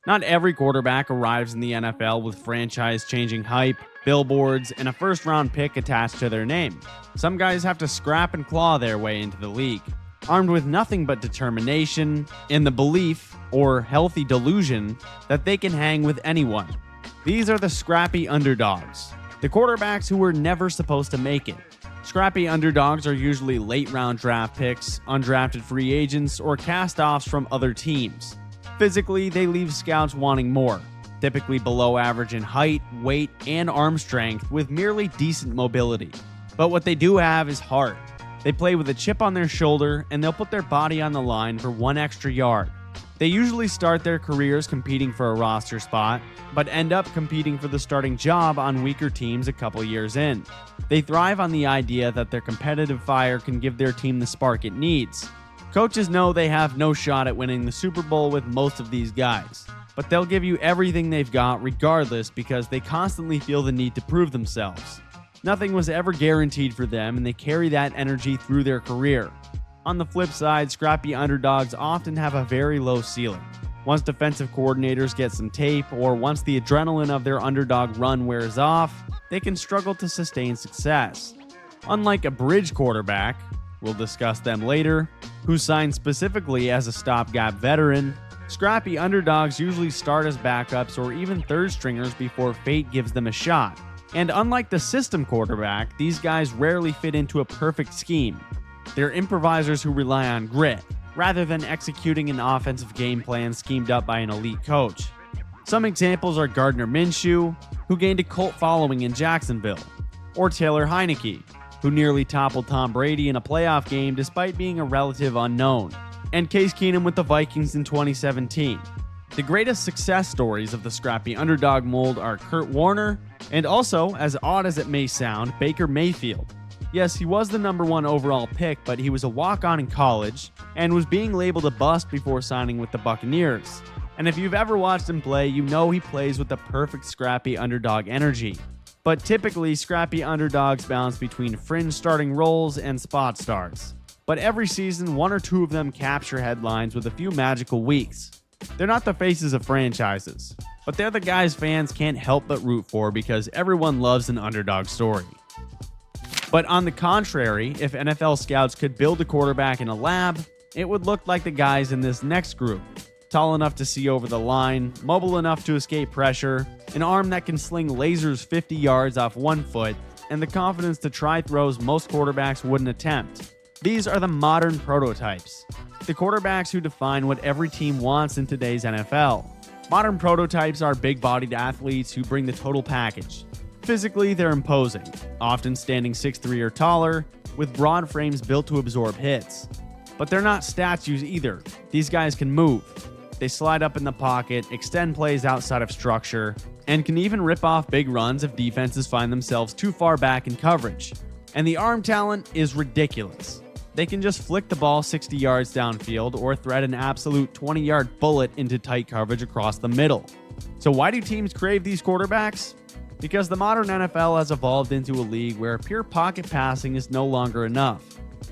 Not every quarterback arrives in the NFL with franchise-changing hype, billboards, and a first-round pick attached to their name. Some guys have to scrap and claw their way into the league, armed with nothing but determination and the belief, or healthy delusion, that they can hang with anyone. These are the Scrappy Underdogs, the quarterbacks who were never supposed to make it. Scrappy Underdogs are usually late-round draft picks, undrafted free agents, or cast-offs from other teams. Physically, they leave scouts wanting more, typically below average in height, weight, and arm strength with merely decent mobility. But what they do have is heart. They play with a chip on their shoulder, and they'll put their body on the line for one extra yard. They usually start their careers competing for a roster spot, but end up competing for the starting job on weaker teams a couple years in. They thrive on the idea that their competitive fire can give their team the spark it needs. Coaches know they have no shot at winning the Super Bowl with most of these guys, but they'll give you everything they've got regardless because they constantly feel the need to prove themselves. Nothing was ever guaranteed for them, and they carry that energy through their career. On the flip side, Scrappy Underdogs often have a very low ceiling. Once defensive coordinators get some tape, or once the adrenaline of their underdog run wears off, they can struggle to sustain success. Unlike a bridge quarterback, we'll discuss them later, who signed specifically as a stopgap veteran, Scrappy Underdogs usually start as backups or even third stringers before fate gives them a shot. And unlike the system quarterback, these guys rarely fit into a perfect scheme. They're improvisers who rely on grit, rather than executing an offensive game plan schemed up by an elite coach. Some examples are Gardner Minshew, who gained a cult following in Jacksonville, or Taylor Heineke, who nearly toppled Tom Brady in a playoff game despite being a relative unknown, and Case Keenum with the Vikings in 2017. The greatest success stories of the Scrappy Underdog mold are Kurt Warner, and also, as odd as it may sound, Baker Mayfield. Yes, he was the number 1 overall pick, but he was a walk-on in college and was being labeled a bust before signing with the Buccaneers. And if you've ever watched him play, you know he plays with the perfect Scrappy Underdog energy. But typically, Scrappy Underdogs bounce between fringe starting roles and spot starts. But every season, 1 or 2 of them capture headlines with a few magical weeks. They're not the faces of franchises, but they're the guys fans can't help but root for because everyone loves an underdog story. But on the contrary, if NFL scouts could build a quarterback in a lab, it would look like the guys in this next group. Tall enough to see over the line, mobile enough to escape pressure, an arm that can sling lasers 50 yards off one foot, and the confidence to try throws most quarterbacks wouldn't attempt. These are the modern prototypes. The quarterbacks who define what every team wants in today's NFL. Modern prototypes are big-bodied athletes who bring the total package. Physically, they're imposing, often standing 6'3" or taller, with broad frames built to absorb hits. But they're not statues either. These guys can move. They slide up in the pocket, extend plays outside of structure, and can even rip off big runs if defenses find themselves too far back in coverage. And the arm talent is ridiculous. They can just flick the ball 60 yards downfield or thread an absolute 20-yard bullet into tight coverage across the middle. So why do teams crave these quarterbacks? Because the modern NFL has evolved into a league where pure pocket passing is no longer enough.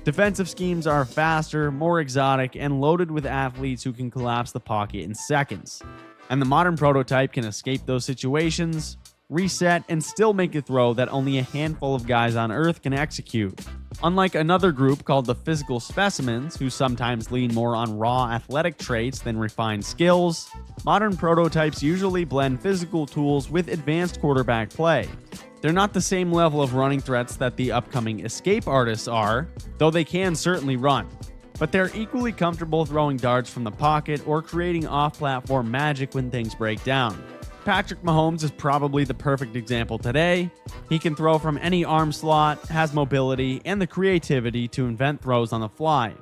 Defensive schemes are faster, more exotic, and loaded with athletes who can collapse the pocket in seconds. And the modern prototype can escape those situations, reset, and still make a throw that only a handful of guys on Earth can execute. Unlike another group called the physical specimens, who sometimes lean more on raw athletic traits than refined skills, modern prototypes usually blend physical tools with advanced quarterback play. They're not the same level of running threats that the upcoming escape artists are, though they can certainly run. But they're equally comfortable throwing darts from the pocket or creating off-platform magic when things break down. Patrick Mahomes is probably the perfect example today. He can throw from any arm slot, has mobility, and the creativity to invent throws on the fly.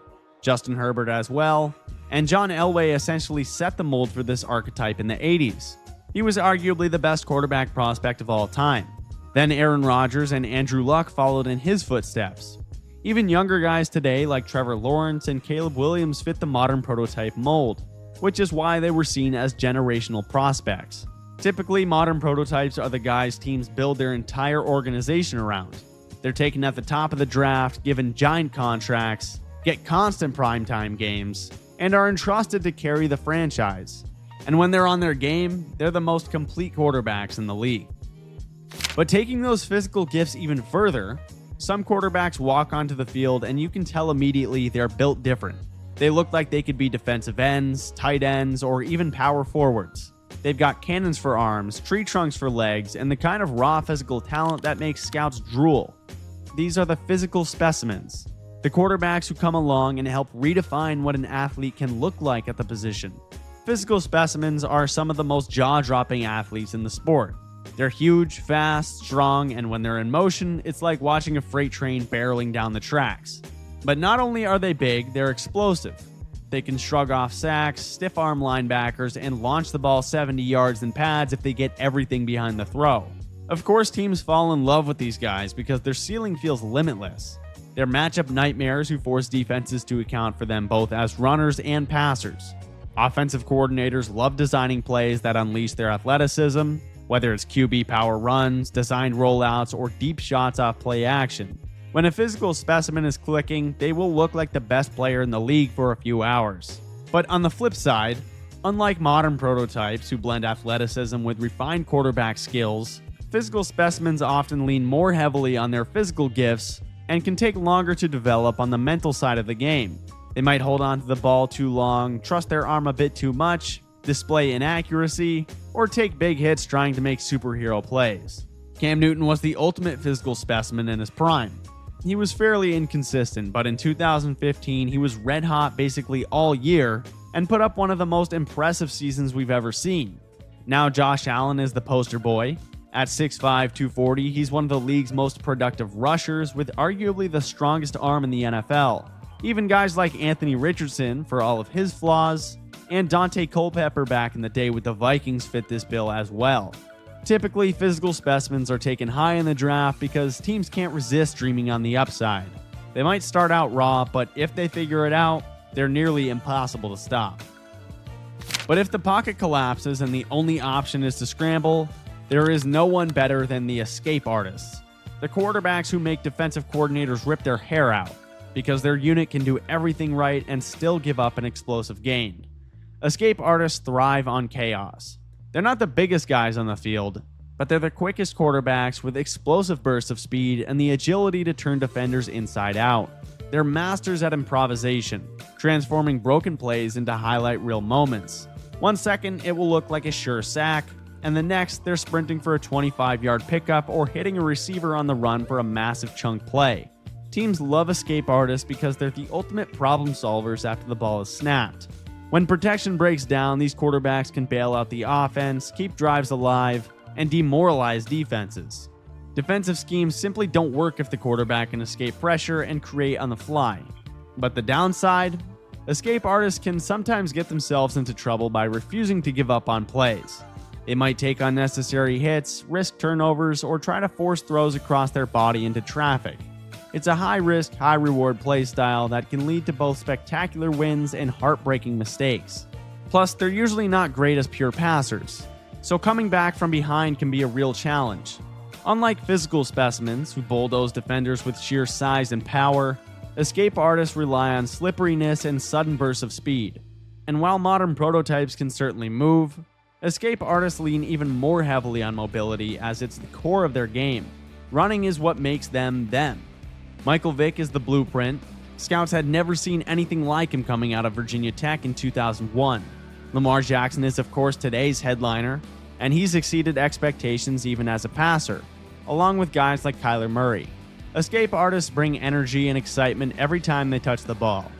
Justin Herbert as well. And John Elway essentially set the mold for this archetype in the 80s. He was arguably the best quarterback prospect of all time. Then Aaron Rodgers and Andrew Luck followed in his footsteps. Even younger guys today like Trevor Lawrence and Caleb Williams fit the modern prototype mold, which is why they were seen as generational prospects. Typically, modern prototypes are the guys teams build their entire organization around. They're taken at the top of the draft, given giant contracts, get constant primetime games, and are entrusted to carry the franchise. And when they're on their game, they're the most complete quarterbacks in the league. But taking those physical gifts even further, some quarterbacks walk onto the field and you can tell immediately they're built different. They look like they could be defensive ends, tight ends, or even power forwards. They've got cannons for arms, tree trunks for legs, and the kind of raw physical talent that makes scouts drool. These are the physical specimens, the quarterbacks who come along and help redefine what an athlete can look like at the position. Physical specimens are some of the most jaw-dropping athletes in the sport. They're huge, fast, strong, and when they're in motion, it's like watching a freight train barreling down the tracks. But not only are they big, they're explosive. They can shrug off sacks, stiff-arm linebackers, and launch the ball 70 yards in pads if they get everything behind the throw. Of course, teams fall in love with these guys because their ceiling feels limitless. They're matchup nightmares who force defenses to account for them both as runners and passers. Offensive coordinators love designing plays that unleash their athleticism, whether it's QB power runs, designed rollouts, or deep shots off play action. When a physical specimen is clicking, they will look like the best player in the league for a few hours. But on the flip side, unlike modern prototypes who blend athleticism with refined quarterback skills, physical specimens often lean more heavily on their physical gifts and can take longer to develop on the mental side of the game. They might hold on to the ball too long, trust their arm a bit too much, display inaccuracy, or take big hits trying to make superhero plays. Cam Newton was the ultimate physical specimen in his prime. He was fairly inconsistent, but in 2015 he was red hot basically all year and put up one of the most impressive seasons we've ever seen. Now Josh Allen is the poster boy. At 6'5", 240, he's one of the league's most productive rushers with arguably the strongest arm in the NFL. Even guys like Anthony Richardson, for all of his flaws, and Dante Culpepper back in the day with the Vikings fit this bill as well. Typically, physical specimens are taken high in the draft because teams can't resist dreaming on the upside. They might start out raw, but if they figure it out, they're nearly impossible to stop. But if the pocket collapses and the only option is to scramble, there is no one better than the escape artists. The quarterbacks who make defensive coordinators rip their hair out because their unit can do everything right and still give up an explosive gain. Escape artists thrive on chaos. They're not the biggest guys on the field, but they're the quickest quarterbacks with explosive bursts of speed and the agility to turn defenders inside out. They're masters at improvisation, transforming broken plays into highlight reel moments. 1 second, it will look like a sure sack, and the next, they're sprinting for a 25-yard pickup or hitting a receiver on the run for a massive chunk play. Teams love escape artists because they're the ultimate problem solvers after the ball is snapped. When protection breaks down, these quarterbacks can bail out the offense, keep drives alive, and demoralize defenses. Defensive schemes simply don't work if the quarterback can escape pressure and create on the fly. But the downside? Escape artists can sometimes get themselves into trouble by refusing to give up on plays. They might take unnecessary hits, risk turnovers, or try to force throws across their body into traffic. It's a high-risk, high-reward play style that can lead to both spectacular wins and heartbreaking mistakes. Plus, they're usually not great as pure passers, so coming back from behind can be a real challenge. Unlike physical specimens who bulldoze defenders with sheer size and power, escape artists rely on slipperiness and sudden bursts of speed. And while modern prototypes can certainly move, escape artists lean even more heavily on mobility as it's the core of their game. Running is what makes them them. Michael Vick is the blueprint. Scouts had never seen anything like him coming out of Virginia Tech in 2001. Lamar Jackson is of course today's headliner, and he's exceeded expectations even as a passer, along with guys like Kyler Murray. Escape artists bring energy and excitement every time they touch the ball.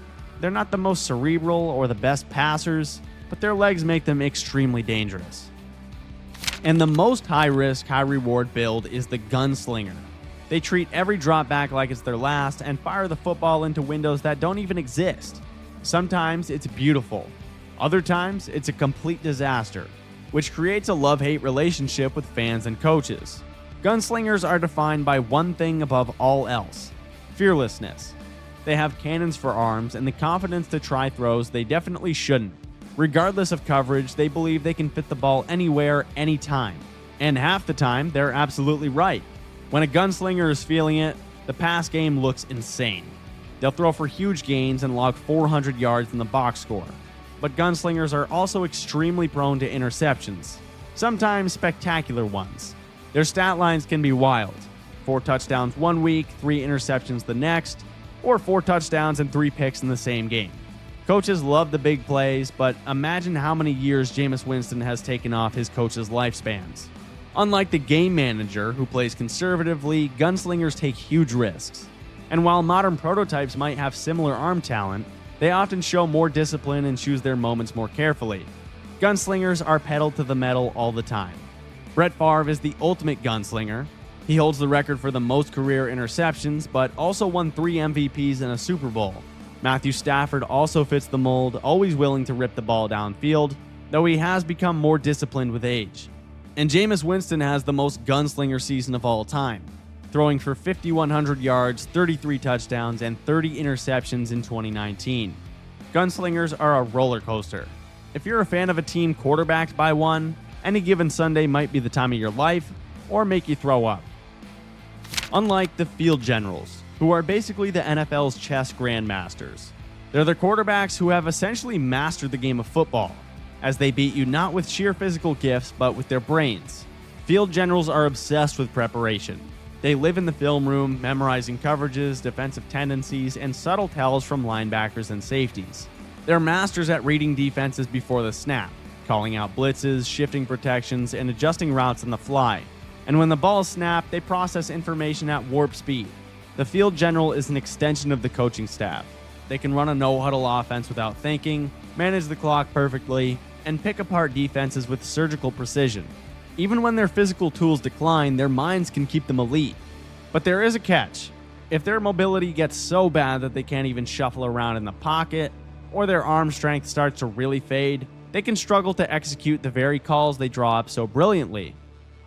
They're not the most cerebral or the best passers, but their legs make them extremely dangerous. And the most high-risk, high-reward build is the Gunslinger. They treat every drop back like it's their last and fire the football into windows that don't even exist. Sometimes it's beautiful. Other times it's a complete disaster, which creates a love-hate relationship with fans and coaches. Gunslingers are defined by one thing above all else: fearlessness. They have cannons for arms and the confidence to try throws they definitely shouldn't. Regardless of coverage, they believe they can fit the ball anywhere, anytime. And half the time, they're absolutely right. When a gunslinger is feeling it, the pass game looks insane. They'll throw for huge gains and log 400 yards in the box score. but Gunslingers are also extremely prone to interceptions, sometimes spectacular ones. Their stat lines can be wild: 4 touchdowns one week, 3 interceptions the next, or 4 touchdowns and 3 picks in the same game. Coaches love the big plays, but imagine how many years Jameis Winston has taken off his coaches' lifespans. Unlike the game manager, who plays conservatively, Gunslingers take huge risks. And while modern prototypes might have similar arm talent, they often show more discipline and choose their moments more carefully. Gunslingers are pedal to the metal all the time. Brett Favre is the ultimate gunslinger. He holds the record for the most career interceptions, but also won 3 MVPs in a Super Bowl. Matthew Stafford also fits the mold, always willing to rip the ball downfield, though he has become more disciplined with age. And Jameis Winston has the most gunslinger season of all time, throwing for 5,100 yards, 33 touchdowns, and 30 interceptions in 2019. Gunslingers are a roller coaster. If you're a fan of a team quarterbacked by one, any given Sunday might be the time of your life, or make you throw up. Unlike the field generals, who are basically the NFL's chess grandmasters, they're the quarterbacks who have essentially mastered the game of football, as they beat you not with sheer physical gifts, but with their brains. Field generals are obsessed with preparation. They live in the film room, memorizing coverages, defensive tendencies, and subtle tells from linebackers and safeties. They're masters at reading defenses before the snap, calling out blitzes, shifting protections, and adjusting routes on the fly. And when the ball is snapped, they process information at warp speed. The field general is an extension of the coaching staff. They can run a no-huddle offense without thinking, manage the clock perfectly, and pick apart defenses with surgical precision. Even when their physical tools decline, their minds can keep them elite. But there is a catch. If their mobility gets so bad that they can't even shuffle around in the pocket, or their arm strength starts to really fade, they can struggle to execute the very calls they draw up so brilliantly.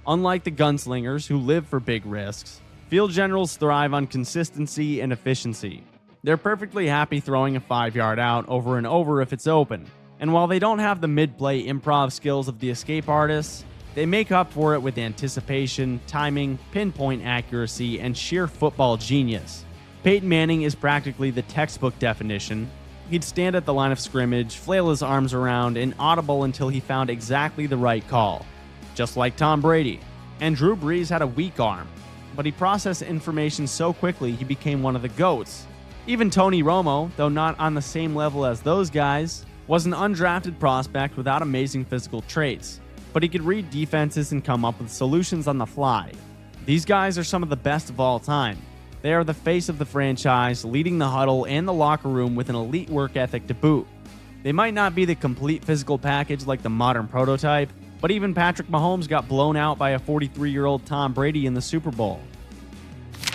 Unlike the gunslingers, who live for big risks, field generals thrive on consistency and efficiency. They're perfectly happy throwing a 5-yard out over and over if it's open. And while they don't have the mid-play improv skills of the escape artists, they make up for it with anticipation, timing, pinpoint accuracy, and sheer football genius. Peyton Manning is practically the textbook definition. He'd stand at the line of scrimmage, flail his arms around, and audible until he found exactly the right call. Just like Tom Brady. And Drew Brees had a weak arm, but he processed information so quickly he became one of the GOATs. Even Tony Romo, though not on the same level as those guys, was an undrafted prospect without amazing physical traits, but he could read defenses and come up with solutions on the fly. These guys are some of the best of all time. They are the face of the franchise, leading the huddle and the locker room with an elite work ethic to boot. They might not be the complete physical package like the modern prototype, but even Patrick Mahomes got blown out by a 43-year-old Tom Brady in the Super Bowl.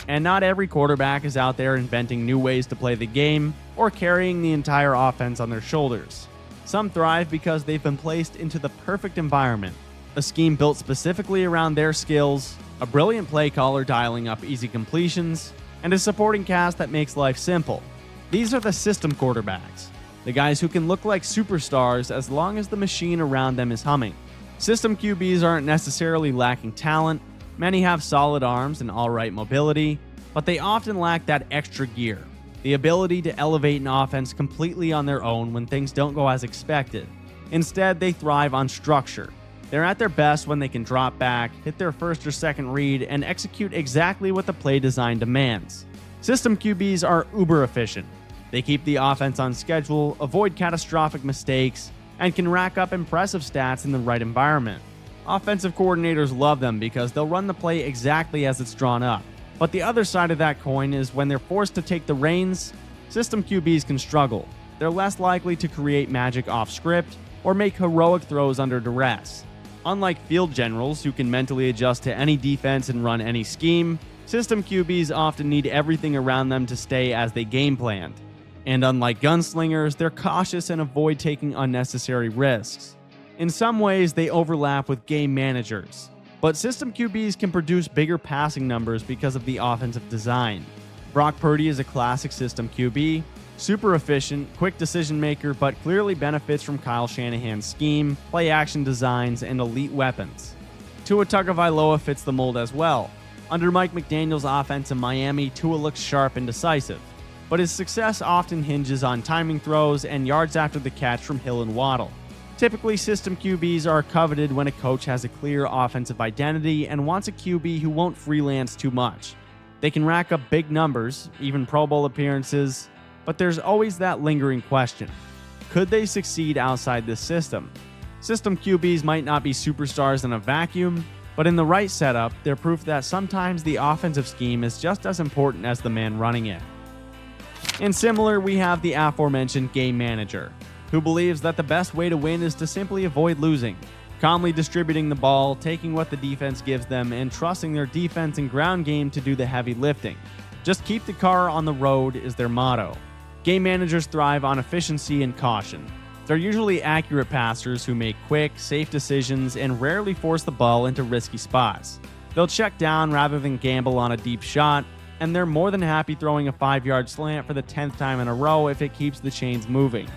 And not every quarterback is out there inventing new ways to play the game or carrying the entire offense on their shoulders. Some thrive because they've been placed into the perfect environment, a scheme built specifically around their skills, a brilliant play caller dialing up easy completions, and a supporting cast that makes life simple. These are the system quarterbacks, the guys who can look like superstars as long as the machine around them is humming. System QBs aren't necessarily lacking talent. Many have solid arms and alright mobility, but they often lack that extra gear, the ability to elevate an offense completely on their own when things don't go as expected. Instead, they thrive on structure. They're at their best when they can drop back, hit their first or second read, and execute exactly what the play design demands. System QBs are uber efficient. They keep the offense on schedule, avoid catastrophic mistakes, and can rack up impressive stats in the right environment. Offensive coordinators love them because they'll run the play exactly as it's drawn up. But the other side of that coin is when they're forced to take the reins, system QBs can struggle. They're less likely to create magic off script or make heroic throws under duress. Unlike field generals who can mentally adjust to any defense and run any scheme, system QBs often need everything around them to stay as they game planned. And unlike gunslingers, they're cautious and avoid taking unnecessary risks. In some ways, they overlap with game managers, but system QBs can produce bigger passing numbers because of the offensive design. Brock Purdy is a classic system QB, super efficient, quick decision maker, but clearly benefits from Kyle Shanahan's scheme, play action designs, and elite weapons. Tua Tagovailoa fits the mold as well. Under Mike McDaniel's offense in Miami, Tua looks sharp and decisive. but his success often hinges on timing throws and yards after the catch from Hill and Waddle. Typically, system QBs are coveted when a coach has a clear offensive identity and wants a QB who won't freelance too much. They can rack up big numbers, even Pro Bowl appearances, but there's always that lingering question. Could they succeed outside this system? System QBs might not be superstars in a vacuum, but in the right setup, they're proof that sometimes the offensive scheme is just as important as the man running it. And similar, we have the aforementioned game manager, who believes that the best way to win is to simply avoid losing, calmly distributing the ball, taking what the defense gives them, and trusting their defense and ground game to do the heavy lifting. Just keep the car on the road is their motto. Game managers thrive on efficiency and caution. They're usually accurate passers who make quick, safe decisions and rarely force the ball into risky spots. They'll check down rather than gamble on a deep shot, and they're more than happy throwing a 5-yard slant for the 10th time in a row if it keeps the chains moving.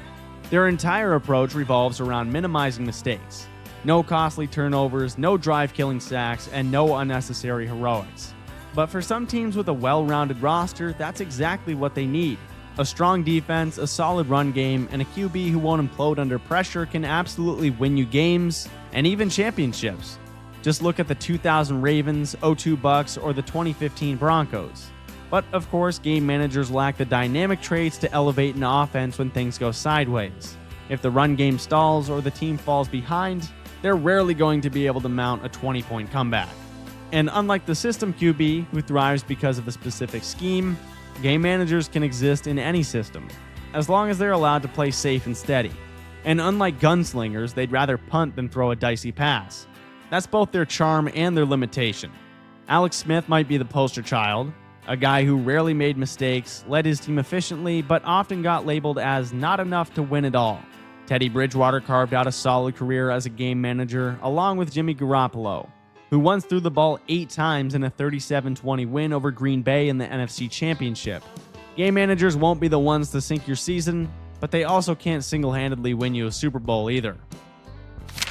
Their entire approach revolves around minimizing mistakes. No costly turnovers, no drive-killing sacks, and no unnecessary heroics. But for some teams with a well-rounded roster, that's exactly what they need. A strong defense, a solid run game, and a QB who won't implode under pressure can absolutely win you games and even championships. Just look at the 2000 Ravens, 02 Bucks, or the 2015 Broncos. But of course, game managers lack the dynamic traits to elevate an offense when things go sideways. If the run game stalls or the team falls behind, they're rarely going to be able to mount a 20-point comeback. And unlike the system QB, who thrives because of a specific scheme, game managers can exist in any system, as long as they're allowed to play safe and steady. And unlike gunslingers, they'd rather punt than throw a dicey pass. That's both their charm and their limitation. Alex Smith might be the poster child, a guy who rarely made mistakes, led his team efficiently, but often got labeled as not enough to win it all. Teddy Bridgewater carved out a solid career as a game manager, along with Jimmy Garoppolo, who once threw the ball 8 times in a 37-20 win over Green Bay in the NFC Championship. Game managers won't be the ones to sink your season, but they also can't single-handedly win you a Super Bowl either.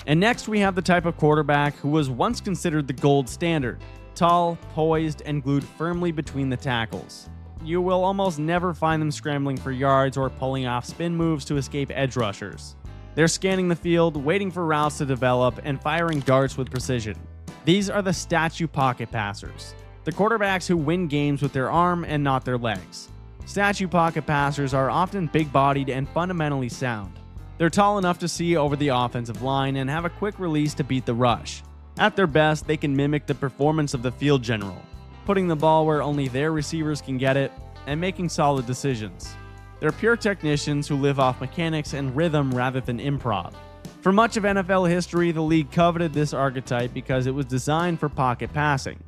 And next we have the type of quarterback who was once considered the gold standard, tall, poised, and glued firmly between the tackles. You will almost never find them scrambling for yards or pulling off spin moves to escape edge rushers. They're scanning the field, waiting for routes to develop, and firing darts with precision. These are the statue pocket passers, the quarterbacks who win games with their arm and not their legs. Statue pocket passers are often big-bodied and fundamentally sound. They're tall enough to see over the offensive line and have a quick release to beat the rush. At their best, they can mimic the performance of the field general, putting the ball where only their receivers can get it, and making solid decisions. They're pure technicians who live off mechanics and rhythm rather than improv. For much of NFL history, the league coveted this archetype because it was designed for pocket passing.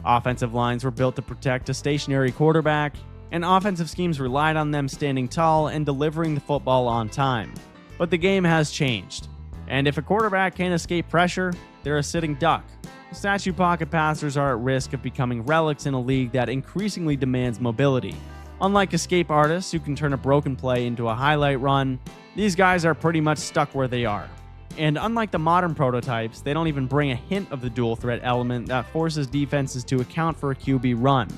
Offensive lines were built to protect a stationary quarterback, and offensive schemes relied on them standing tall and delivering the football on time. But the game has changed, and if a quarterback can't escape pressure, they're a sitting duck. Statue pocket passers are at risk of becoming relics in a league that increasingly demands mobility. Unlike escape artists who can turn a broken play into a highlight run, these guys are pretty much stuck where they are. And unlike the modern prototypes, they don't even bring a hint of the dual threat element that forces defenses to account for a QB run.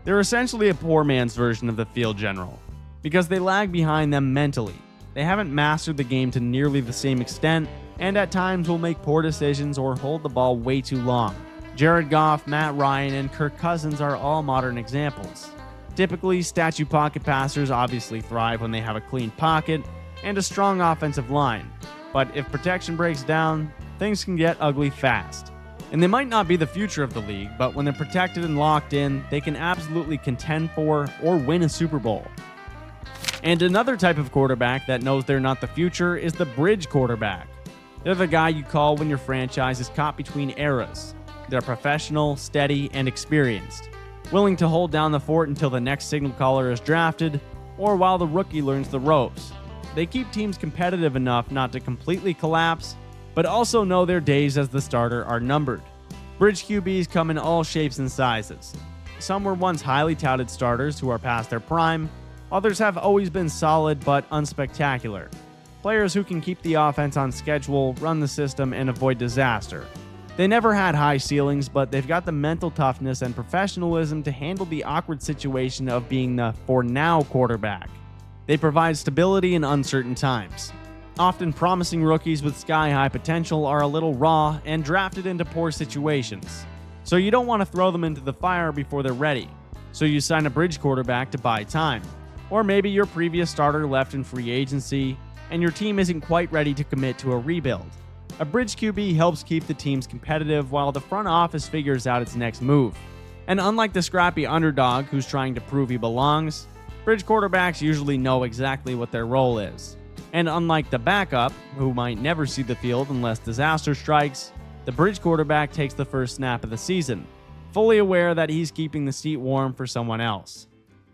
They're essentially a poor man's version of the field general, because they lag behind them mentally. They haven't mastered the game to nearly the same extent, and at times will make poor decisions or hold the ball way too long. Jared Goff, Matt Ryan, and Kirk Cousins are all modern examples. Typically, statue pocket passers obviously thrive when they have a clean pocket and a strong offensive line. But if protection breaks down, things can get ugly fast. And they might not be the future of the league, but when they're protected and locked in, they can absolutely contend for or win a Super Bowl. And another type of quarterback that knows they're not the future is the bridge quarterback. They're the guy you call when your franchise is caught between eras. They're professional, steady, and experienced, willing to hold down the fort until the next signal caller is drafted, or while the rookie learns the ropes. They keep teams competitive enough not to completely collapse, but also know their days as the starter are numbered. Bridge QBs come in all shapes and sizes. Some were once highly touted starters who are past their prime. Others have always been solid but unspectacular. Players who can keep the offense on schedule, run the system, and avoid disaster. They never had high ceilings, but they've got the mental toughness and professionalism to handle the awkward situation of being the for now quarterback. They provide stability in uncertain times. Often promising rookies with sky-high potential are a little raw and drafted into poor situations. So you don't want to throw them into the fire before they're ready. So you sign a bridge quarterback to buy time. Or maybe your previous starter left in free agency and your team isn't quite ready to commit to a rebuild. A bridge QB helps keep the teams competitive while the front office figures out its next move. And unlike the scrappy underdog who's trying to prove he belongs, bridge quarterbacks usually know exactly what their role is. And unlike the backup, who might never see the field unless disaster strikes, the bridge quarterback takes the first snap of the season, fully aware that he's keeping the seat warm for someone else.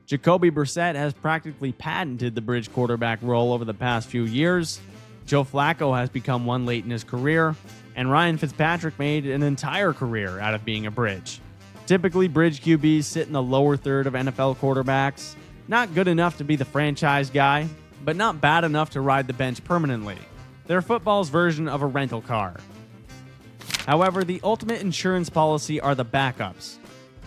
Jacoby Brissett has practically patented the bridge quarterback role over the past few years. Joe Flacco has become one late in his career, and Ryan Fitzpatrick made an entire career out of being a bridge. Typically, bridge QBs sit in the lower third of NFL quarterbacks, not good enough to be the franchise guy, but not bad enough to ride the bench permanently. They're football's version of a rental car. However, the ultimate insurance policy are the backups.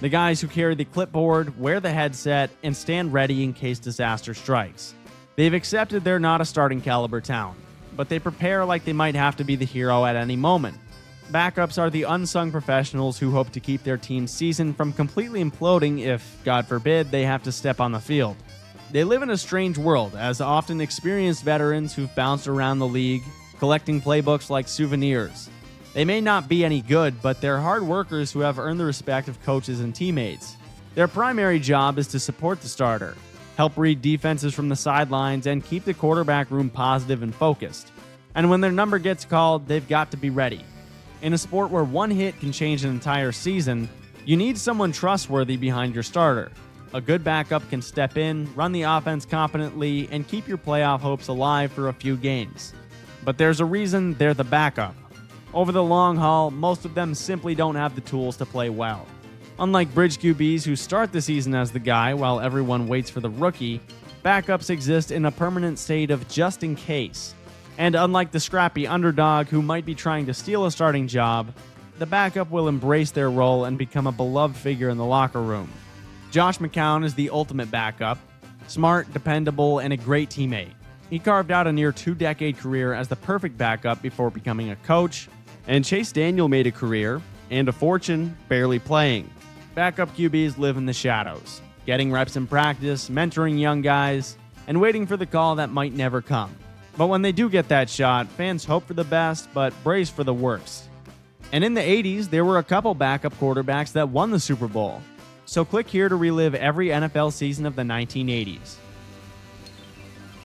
The guys who carry the clipboard, wear the headset, and stand ready in case disaster strikes. They've accepted they're not a starting caliber talent, but they prepare like they might have to be the hero at any moment. Backups are the unsung professionals who hope to keep their team's season from completely imploding if, God forbid, they have to step on the field. They live in a strange world, as often experienced veterans who've bounced around the league, collecting playbooks like souvenirs. They may not be any good, but they're hard workers who have earned the respect of coaches and teammates. Their primary job is to support the starter, help read defenses from the sidelines, and keep the quarterback room positive and focused. And when their number gets called, they've got to be ready. In a sport where one hit can change an entire season, you need someone trustworthy behind your starter. A good backup can step in, run the offense competently, and keep your playoff hopes alive for a few games. But there's a reason they're the backup. Over the long haul, most of them simply don't have the tools to play well. Unlike bridge QBs who start the season as the guy while everyone waits for the rookie, backups exist in a permanent state of just in case. And unlike the scrappy underdog who might be trying to steal a starting job, the backup will embrace their role and become a beloved figure in the locker room. Josh McCown is the ultimate backup, smart, dependable, and a great teammate. He carved out a near 2-decade career as the perfect backup before becoming a coach, and Chase Daniel made a career and a fortune barely playing. Backup QBs live in the shadows, getting reps in practice, mentoring young guys, and waiting for the call that might never come. But when they do get that shot, fans hope for the best but brace for the worst. And in the 80s, there were a couple backup quarterbacks that won the Super Bowl. So click here to relive every NFL season of the 1980s.